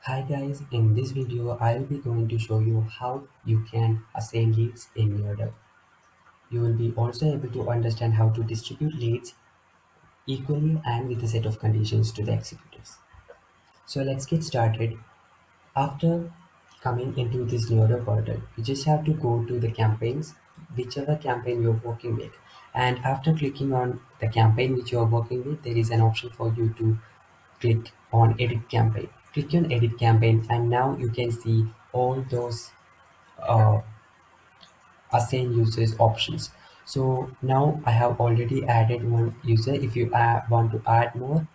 Hi guys, in this video I will be going to show you how you can assign leads in NeoDove. You will be also able to understand how to distribute leads equally and with a set of conditions to the executives. So let's get started. After coming into this NeoDove portal, you just have to go to the campaigns, whichever campaign you're working with. And after clicking on the campaign which you're working with, there is an option for you to click on edit campaign. Click on edit campaign and now you can see all those uh, assign users options. So now I have already added one user. If you want to add more,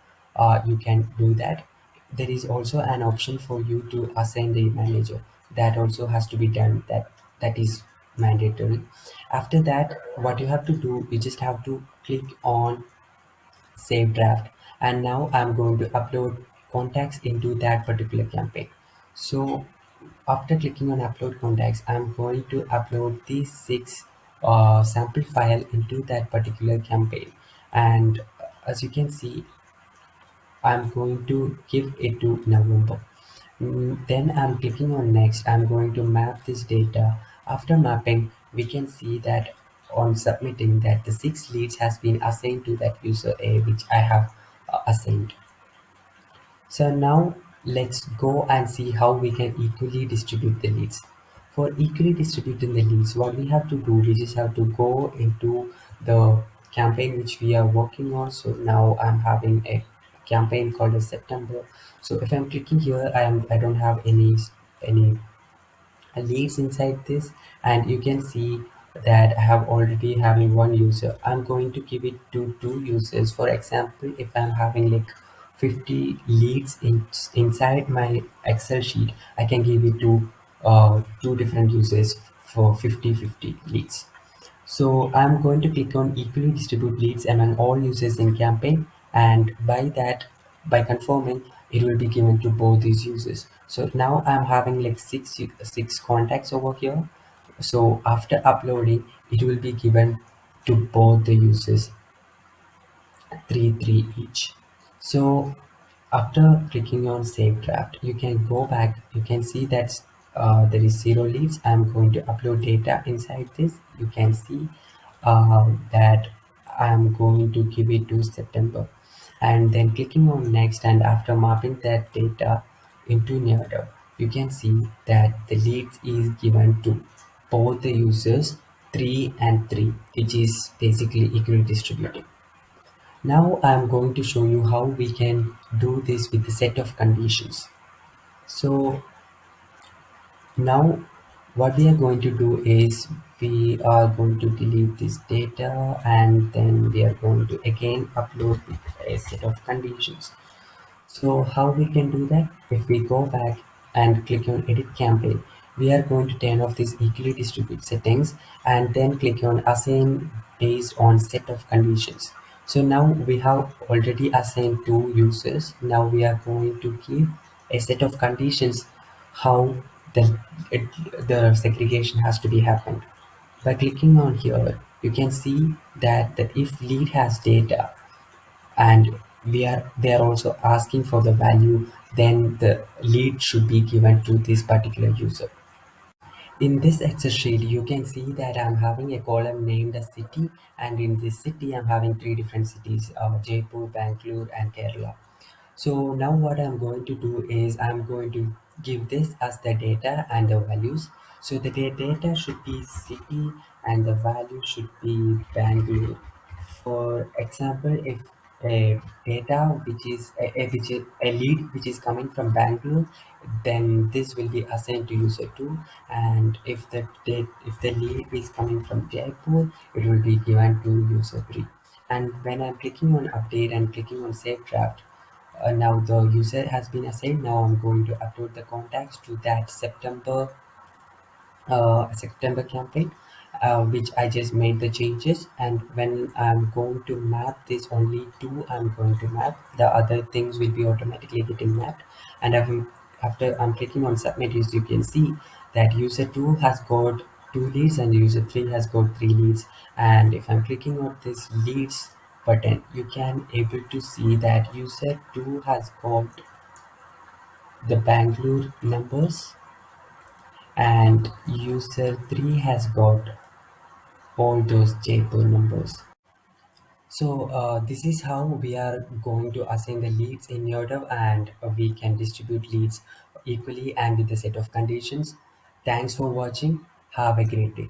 you can do that. There is also an option for you to assign the manager. That also has to be done. That is mandatory. After that, what you have to do, you just have to click on save draft, and now I'm going to upload contacts into that particular campaign. So after clicking on upload contacts, I'm going to upload these six sample file into that particular campaign. And as you can see, I'm going to give it to November. Then I'm clicking on next. I'm going to map this data. After mapping, we can see that on submitting that the six leads has been assigned to that user A, which I have assigned. So now let's go and see how we can equally distribute the leads. For equally distributing the leads, what we have to do, we just have to go into the campaign which we are working on. So now I'm having a campaign called as September. So if I'm clicking here, I don't have any leads inside this, and you can see that I have already having one user. I'm going to give it to two users. For example, if I'm having like 50 leads inside my Excel sheet, I can give it to two different users for 50-50 leads. So I'm going to click on equally distribute leads among all users in campaign, and by confirming, it will be given to both these users. So now I'm having like six contacts over here. So after uploading, it will be given to both the users, three each. So after clicking on save draft, you can go back. You can see that there is zero leads. I'm going to upload data inside this. You can see that I'm going to give it to September, and then clicking on next, and after mapping that data into NeoDove, you can see that the leads is given to both the users, 3 and 3, which is basically equally distributed. Now I'm going to show you how we can do this with a set of conditions. So now what we are going to do is we are going to delete this data, and then we are going to again upload a set of conditions. So how we can do that? If we go back and click on edit campaign, we are going to turn off this equally distribute settings and then click on assign based on set of conditions. So now we have already assigned two users. Now we are going to give a set of conditions how the, it, the segregation has to be happened. By clicking on here, you can see that the if lead has data, and they are also asking for the value, then the lead should be given to this particular user. In this Excel sheet, you can see that I'm having a column named as city, and in this city I'm having three different cities, Jaipur, Bangalore and Kerala. So now what I'm going to do is I'm going to give this as the data and the values. So the data should be city and the value should be Bangalore. For example, if a data which is a lead which is coming from Bangalore, then this will be assigned to user 2, and if the lead is coming from Jaipur, it will be given to user 3. And when I'm clicking on update and clicking on save draft, now the user has been assigned. Now I'm going to upload the contacts to that September campaign, which I just made the changes. And when I'm going to map this, only two I'm going to map. The other things will be automatically getting mapped. And after I'm clicking on submit, as you can see that user 2 has got 2 leads and user 3 has got 3 leads. And if I'm clicking on this leads button, you can able to see that user 2 has got the Bangalore numbers, and user 3 has got all those Jaipur numbers. So this is how we are going to assign the leads in NeoDove, and we can distribute leads equally and with a set of conditions. Thanks for watching. Have a great day.